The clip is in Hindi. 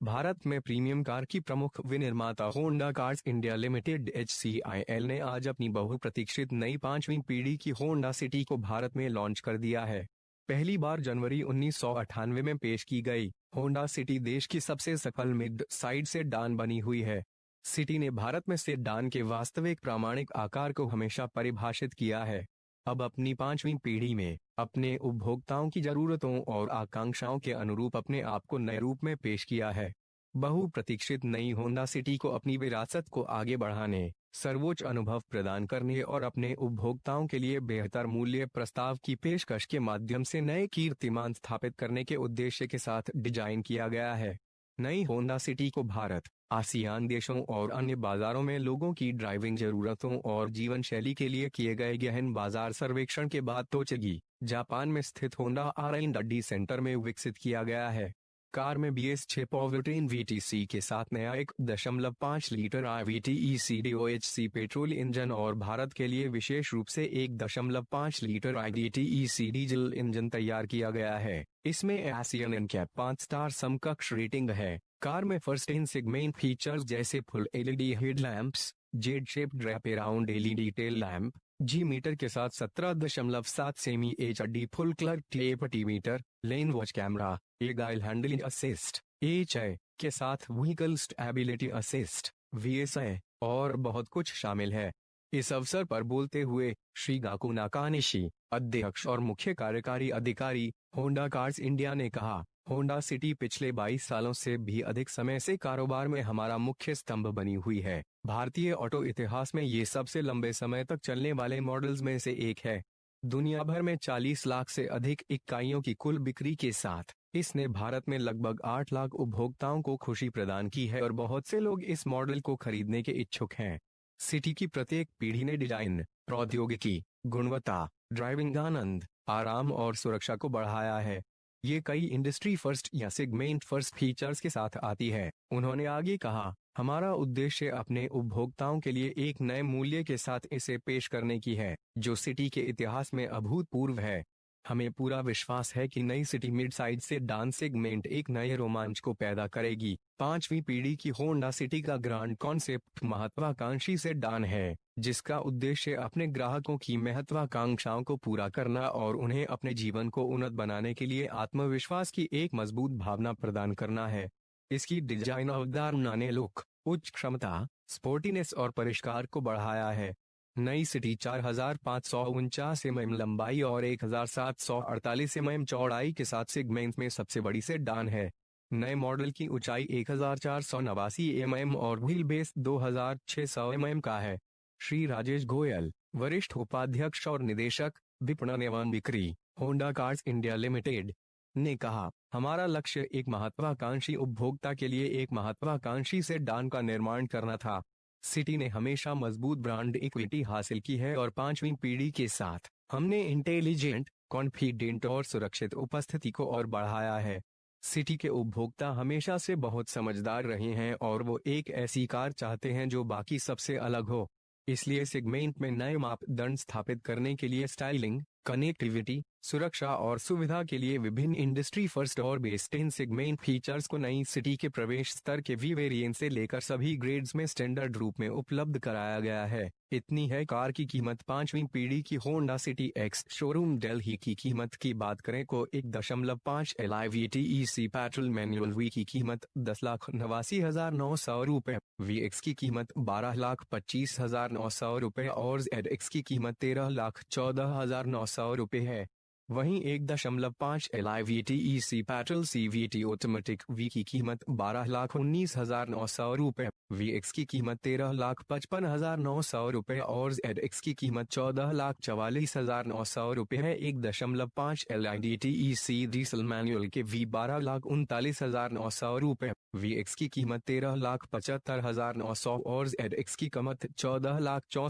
भारत में प्रीमियम कार की प्रमुख विनिर्माता Honda Cars India Limited HCIL ने आज अपनी बहुप्रतीक्षित नई 5वीं पीढ़ी की होंडा सिटी को भारत में लॉन्च कर दिया है। पहली बार जनवरी 1998 में पेश की गई होंडा सिटी देश की सबसे सफल मिड साइड सेडान बनी हुई है। सिटी ने भारत में सेडान के वास्तविक प्रामाणिक आकार को हमेशा परिभाषित किया है। अब अपनी 5वीं पीढ़ी में अपने उपभोक्ताओं की जरूरतों और आकांक्षाओं के अनुरूप अपने आप को नए रूप में पेश किया है। बहुप्रतीक्षित नई होंडा सिटी को अपनी विरासत को आगे बढ़ाने, सर्वोच्च अनुभव प्रदान करने और अपने उपभोक्ताओं के लिए बेहतर मूल्य प्रस्ताव की पेशकश के माध्यम से नए कीर्तिमान स्थापित करने के उद्देश्य के साथ डिजाइन किया गया है। नई होंडा सिटी को भारत, आसियान देशों और अन्य बाजारों में लोगों की ड्राइविंग जरूरतों और जीवन शैली के लिए किए गए गहन बाजार सर्वेक्षण के बाद तोचगी, जापान में स्थित होंडा R&D सेंटर में विकसित किया गया है। कार में BS6 पावरट्रेन VTC के साथ नया 1.5 litre IVTEC DOHC petrol engine और भारत के लिए विशेष रूप से 1.5 लीटर IDTEC डीजल इंजन तैयार किया गया है। इसमें एशियन एनकैप 5 स्टार समकक्ष रेटिंग है। कार में फर्स्ट इन सेगमेंट फीचर्स जैसे full LED headlamps, Z shaped wrap around LED tail lamp, G meter के साथ 17.7 सेमी HD full colour tape meter, lane watch camera, agile handling assist, HI के साथ व्हीकल स्टेबिलिटी असिस्ट, VSI और बहुत कुछ शामिल है। इस अवसर पर बोलते हुए श्री गाकू नाकानिशी, अध्यक्ष और मुख्य कार्यकारी अधिकारी, होंडा कार्स इंडिया ने कहा, होंडा सिटी पिछले 22 सालों से भी अधिक समय से कारोबार में हमारा मुख्य स्तंभ बनी हुई है। भारतीय ऑटो इतिहास में ये सबसे लंबे समय तक चलने वाले मॉडल्स में से एक है। दुनिया भर में 40 लाख से अधिक इकाइयों की कुल बिक्री के साथ इसने भारत में लगभग 8 लाख उपभोक्ताओं को खुशी प्रदान की है और बहुत से लोग इस मॉडल को खरीदने के इच्छुक हैं। सिटी की प्रत्येक पीढ़ी ने डिजाइन, प्रौद्योगिकी, गुणवत्ता, ड्राइविंग आनंद, आराम और सुरक्षा को बढ़ाया है। ये कई इंडस्ट्री फर्स्ट या सेगमेंट फर्स्ट फीचर्स के साथ आती है। उन्होंने आगे कहा, हमारा उद्देश्य अपने उपभोक्ताओं के लिए एक नए मूल्य के साथ इसे पेश करने की है, जो सिटी के इतिहास में अभूतपूर्व है। हमें पूरा विश्वास है कि नई city mid side sedan segment एक नए रोमांच को पैदा करेगी। 5वीं पीढ़ी की होंडा सिटी का ग्रांड कॉन्सेप्ट महत्वाकांक्षी सेडान है, जिसका उद्देश्य अपने ग्राहकों की महत्वाकांक्षाओं को पूरा करना और उन्हें अपने जीवन को उन्नत बनाने के लिए आत्मविश्वास की एक मजबूत भावना प्रदान करना है। इसकी डिजाइन अवधारणा ने लुक, उच्च क्षमता, स्पोर्टीनेस और परिष्कार को बढ़ाया है। नई सिटी 4549 mm लंबाई और 1748 mm चौड़ाई के साथ सेगमेंट में सबसे बड़ी सेडान है। नए मॉडल की ऊंचाई 1489 mm और व्हील बेस 2600 mm का है। श्री राजेश गोयल, वरिष्ठ उपाध्यक्ष और निदेशक, विपणन एवं बिक्री, होंडा कार्स इंडिया लिमिटेड, ने कहा, हमारा लक्ष्य एक महत्वाकांक्षी उपभोक्ता के लिए एक महत्वाकांक्षी सेडान का निर्माण करना था। सिटी ने हमेशा मजबूत ब्रांड इक्विटी हासिल की है और 5वीं पीढ़ी के साथ हमने इंटेलिजेंट, कॉन्फिडेंट और सुरक्षित उपस्थिति को और बढ़ाया है। सिटी के उपभोक्ता हमेशा से बहुत समझदार रहे हैं और वो एक ऐसी कार चाहते हैं जो बाकी सबसे अलग हो। इसलिए सेगमेंट में नए मापदंड स्थापित करने के लिए स्टाइलिंग, कनेक्टिविटी, सुरक्षा और सुविधा के लिए विभिन्न इंडस्ट्री फर्स्ट और बेस्ट इन सेगमेंट फीचर्स को नई सिटी के प्रवेश स्तर के वी वेरिएंट से लेकर सभी ग्रेड्स में स्टैंडर्ड रूप में उपलब्ध कराया गया है। इतनी है कार की कीमत। 5वीं पीढ़ी की Honda city ex showroom Delhi की कीमत की बात करें को 1.5 LIVTEC पेट्रोल मैनुअल वी की कीमत 10,89,900 रुपए, VX की कीमत 12,25,900 रुपए और ZX की कीमत 13,14,900 रुपए है। वहीं 1.5 LIVTEC petrol CVT automatic V की कीमत 12,19,900 रुपए, VX की कीमत 13,55,900 रुपए और ZX की कीमत 14,44,900 रुपए है। 1.5 LIDTEC डीजल मैनुअल के V 12,39,900 रुपए, VX की कीमत 13,75,900 और ZX की कीमत 14,64,000